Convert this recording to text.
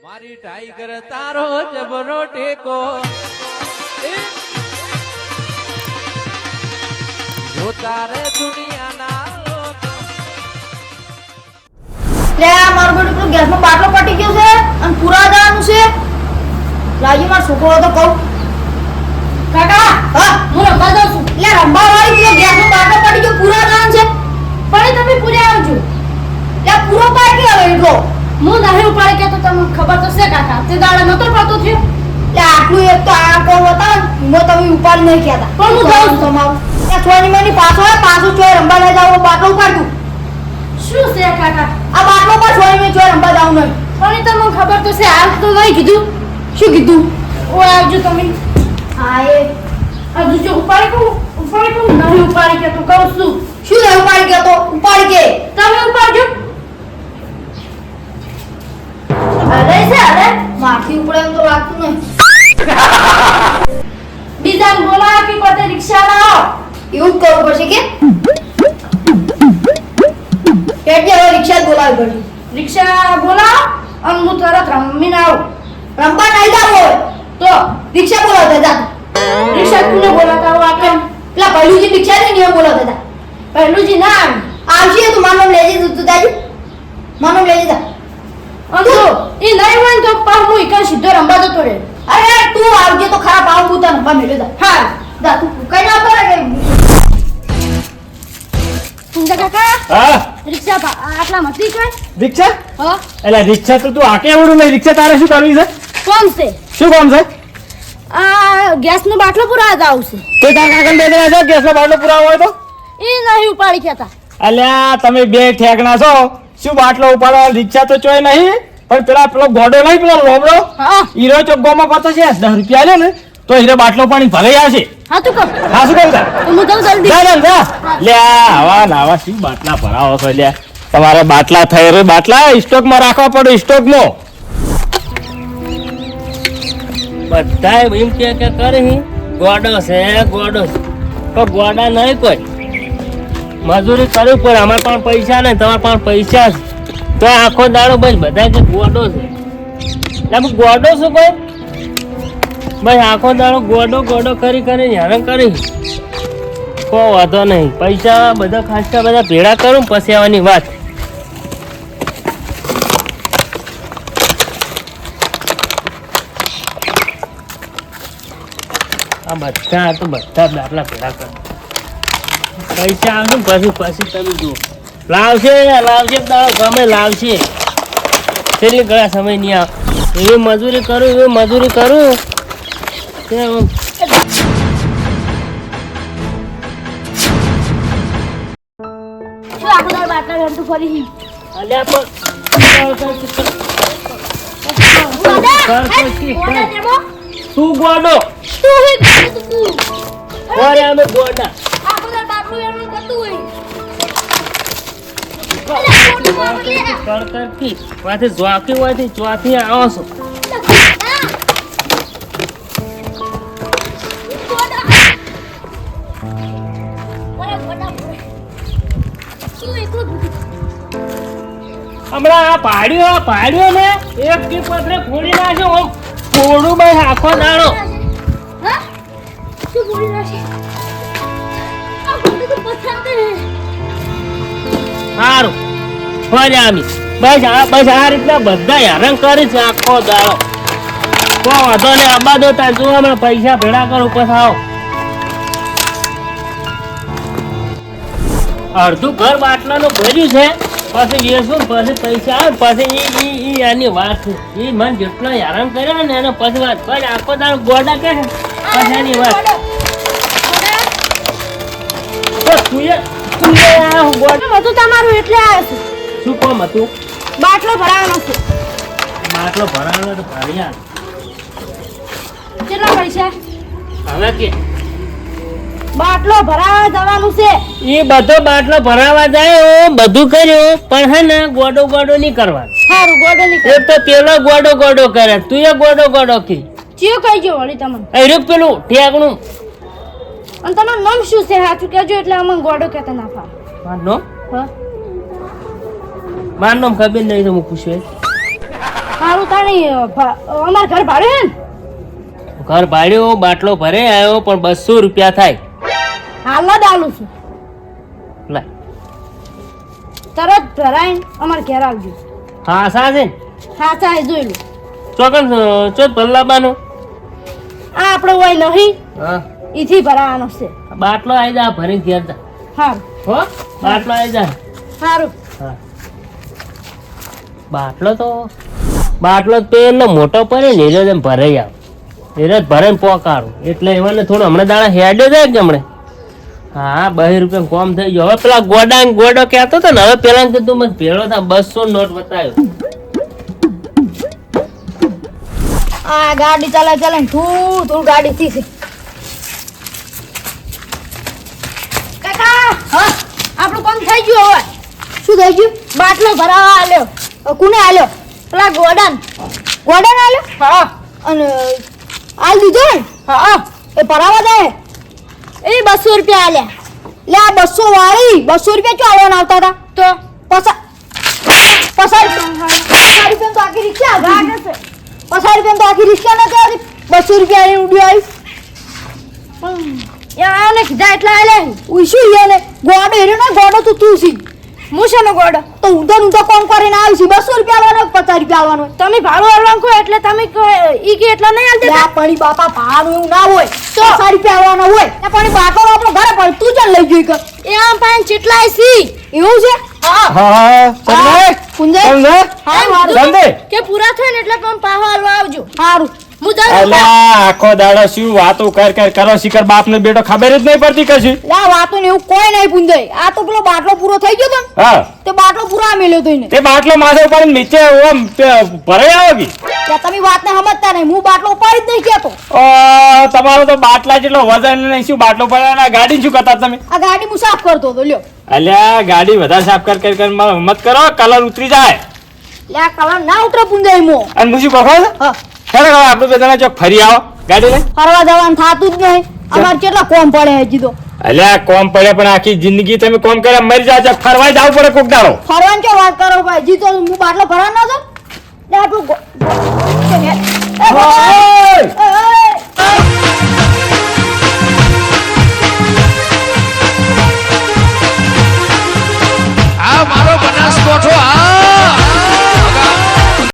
મારી ટાઈગર તારો જબરો ટેકો જો તારે દુનિયાના લે આ મારો બેટો પેલો ગેસનો બાટલો પટી ગયો છે અને પૂરા જવાનું છે લાજી માર છોકરો તો કહું કાકા હા હું રંબા જાઉં છું લે રંબા વાળી પેલો ગેસનો બાટલો પટી ગયો પૂરા જવાનું છે પણ તમે પૂરા આવજો લે પૂરો પાડી ગયો એટલો હું નહીં ઉપાડી કે તો તમને ખબર તો છે કાકા તે દાડા નતો પડતો થયો લે આટલું એક તો આ કોણ હતા મો તમે ઉપાડી નહીં કહેતા પણ હું જાઉં છું તમારું એ છોની મની પાછો ચોય રંબા લઈ જાવ બાટલો ઉપાડું શું છે કાકા આ બાટલો પર છોડી મે ચોય રંબા જાવ નહીં પણ તમને ખબર તો છે હાલ તો નહીં કીધું શું કીધું ઓ આવજો તમે હા એ હજુ જો ઉપાડી કહું નહીં ઉપાડી કે તો કહું શું નહીં ઉપાડી કે તો ઉપાડી કે તમે ઉપાડજો અરે છે અરે માથી ઉપડે એમ તો લાગતું નહીં બીજા બોલા કે કોતે રિક્ષા લાવો એવું જ કરવું પડશે કે એટલે હવે રિક્ષા જ બોલાવી પડશે રિક્ષા બોલાવો અને હું તરત રમીને આવું રમવા નહીં જાવ હોય તો રિક્ષા બોલાવતા જા રિક્ષા કોને બોલાવતા હો આપણે પેલા પહેલુજી રિક્ષા ને નિયમ બોલાવતા જા પહેલુજી ના આવશે તો માનો લેજે તું જાજુ માનો લેજે જા અંતો એ નહીં હોય તો પાવ હું એક સીધો રંબા જતો રે અરે તું આવજે તો ખરાબ આવ હું તને રંબા મેલે જા હા જા તું કઈ ના કરે કે સુંદર કાકા હા રિક્ષા આટલા મતી કઈ રિક્ષા હા એટલે રિક્ષા તો તું આકે આવડું નહીં રિક્ષા તારે શું કરવી છે કોણ છે શું કામ છે આ ગેસનો બાટલો પુરાવા જાવ છે તે તારા કાકા દે દેવા છે ગેસનો બાટલો પુરાવો હોય તો એ નહીં ઉપાડી કેતા અલ્યા તમે બે ઠેકણા છો શું બાટલો ઉપાડવા રિક્ષા તો ચોય નહીં પણ પેલો ગોડો નહીં પેલો લોબડો હા હીરો ચોગ્ગોમાં પડતો છે 10 રૂપિયા લે ને તો હીરો બાટલો પાણી ભરાઈ આવશે હા તું કર હા શું કહું તો હું જાઉં જલ્દી જા લે આવા શું બાટલા ભરાવો છો લે તમારે બાટલા થઈ રહ્યો બાટલા સ્ટોકમાં રાખવા પડે સ્ટોકમાં બધા એમ કે કરે ગોડો છે તો ગોડા નહીં કોઈ મજૂરી કરવી પડે અમારે પણ પૈસા નહીં તમારે પણ પૈસા છે તો આખો દાડો બસ બધા કે ગોડો છે એટલે ગોડો શું કોઈ બસ આખો દાડો ગોડો કરી હેરાન કરી કોઈ વાંધો નહીં પૈસા બધા ખાસા બધા ભેળા કરું પછી આવવાની વાત આ બધા દાખલા ભેળા કર પૈસા આવશે પછી તમે જુઓ લાવશે દાડો ગમે લાવશે છેલ્લી ઘણા સમય નહીં આવે એવી મજૂરી કરું શું આખો દાડો બાટલા રમતું ફરી અલ્યા પણ તું ગોડો અરે અમે ગોડા આખો દાડો બાટલું એનું કરતું હોય કડકડથી વાથી જોકી હોયથી ચોથી આવો છો હમણાં આ પાડ્યો ને એક થી પથરે ફોડી નાખ્યો આમ ફોડું ભાઈ આખો દાડો શું બોલી રહ્યા છે આ બોલી તો પસંદ હે સારું ફર્યામી બસ આ રીતના બધા હેરાન કરે છે આખો દાડો કોઈ વાંધો ને આબાદો તાર જો હમણાં પૈસા ભેળા કરું પછી આવો અડધું ઘર બાટલાનું ભર્યું છે પછી વેચું પછી પૈસા આવે પછી એની વાત છે એ મને જેટલો હેરાન કર્યો ને એનો પછી વાત પછી આખો દાડો ગોડા કે પછી એની વાત તો તું બધું તમારું એટલે આવ્યો છું શું કામ હતું બાટલો ભરાવાનો છે બાટલો ભરાવાનો તો ભરી આલ કેટલા પૈસા હવે કે બાટલો ભરાવા જવાનું છે એ બધો બાટલો ભરાવા જાય બધું કર્યું પણ હે ને ગોડો નહીં કરવા સારું ગોડો ની એક તો પેલો ગોડો કરે તું એ ગોડો કી ચિયો કહીજો વળી તમને અરે પેલું ઠેકણું અને તમારું નામ શું છે સાચું કહેજો એટલે અમને ગોડો કહેતા ના ફાવે મારનો હા મારનો ખબર નહીં તો હું પૂછ્યું સારું તાણી અમાર ઘર ભાડે હે ને ઘર ભાડ્યો બાટલો ભરે આવ્યો પણ 200 રૂપિયા થાય. હાલના જ આલું છું લે તરત ભરાઈને અમાર ઘેર આવજો. હા સાચે ને? હા ચાય જોઈ લો. ચોકન ચોથ ભલ્લાબાનો આ આપણો હોય નહીં હા ઈથી ભરાવાનો છે. બાટલો આવી જા ભરીને ઘેર જા. સારું હો બાટલો આવી જા. સારું. હા બાટલો તો પેલો મોટો પડે ને એનો જ ભરાઈ આવ એને જ ભરાઈને પોકારું એટલે એમને થોડું હમણાં દાણા હેડે જાય કે હમણે. હા 2 રૂપિયા કોમ થઈ ગયો. હવે પેલા ગોડો કહેતો હતો ને હવે પેલા કીધું મને ભેળો થા 200 નોટ બતાવ્યો. આ ગાડી ચાલે તું ગાડી થી છે. કાકા હા આપણું કામ થઈ ગયું. હવે શું થઈ ગયું? બાટલો ભરાવા આલ્યો. કોને આલ્યો? પેલા ગોડાન આલ્યો. હા અને આલ દીધો ને. હા એ ભરાવા દે. એ 200 રૂપિયા આલ્યા. લે આ 200 વાળી 200 રૂપિયા ક્યાં આલવાના આવતા હતા? તો પસાર રૂપિયા તો આખી રિક્ષા ગાડે છે. 50 રૂપિયા તો આખી રિક્ષા નથી આવતી. 200 રૂપિયા એની ઉડી આવી. યાર ને કીધા એટલા આલે ઉઈશું યાને ગોડો હેરો ને ગોડો તું સી હું છે ને ગોડો તો ઊંધો કોમ કરીને આવી છે. 200 રૂપિયા આલવાનો 50 રૂપિયા આલવાનો. તમે ભાડું આલવાનું કહો એટલે તમે ઈ કે એટલા નહીં આલતા. યા પડી બાપા ભાડું એવું ના હોય તો 50 રૂપિયા આલવાનો હોય. એ પણ બાટો આપણો ઘરે પડ તું ચાલ લઈ જોઈ કર. એ આમ પાન ચેટલા સી એવું છે. હા હા પુંજે હા સંદે કે પૂરા થાય ને એટલે પણ પાહો આલવા આવજો. સારું હું જાઉં. અલ્યા આખો દાડો શું વાતો કરો શિખર બાપ ને બેટો ખબર જ નહીં પડતી કશું. લા વાતો ને એવું કોઈ નહીં પુંજાઈ. આ તો પેલો બાટલો પૂરો થઈ ગયો તો ને હા તે બાટલો પૂરા મેલ્યો તો એને. તે બાટલો માથે ઉપર નીચે ઓમ ભરાઈ આવે કે ત્યાં તમે વાત ને સમજતા નહીં. હું બાટલો ઉપાડી જ નહીં કેતો. તમારો તો બાટલા જેટલો વજન નહીં શું બાટલો પડ્યા ગાડી શું કરતા તમે? આ ગાડી હું સાફ કરતો હતો લ્યો. અલ્યા ગાડી વધારે સાફ કર મત કરો કલર ઉતરી જાય. લે આ કલર ના ઉતરે પુંજાઈ મો. અને હું શું કહો હા ખરેખર આપણે બધાને ચોક ફરી આવો ગાડી લઈ. ફરવા જવાનું થાતું જ નહીં. અમાર કેટલા કોમ પડે હજી તો. અલ્યા કોમ પડે પણ આખી જિંદગી તમે કોમ કર્યા મરી જાવ ફરવા જવું પડે કોક દાડો. ફરવાની કે વાત કરો ભાઈ. હજી તો હું બાટલો ભરા ના છો. લે આપણું ઓય!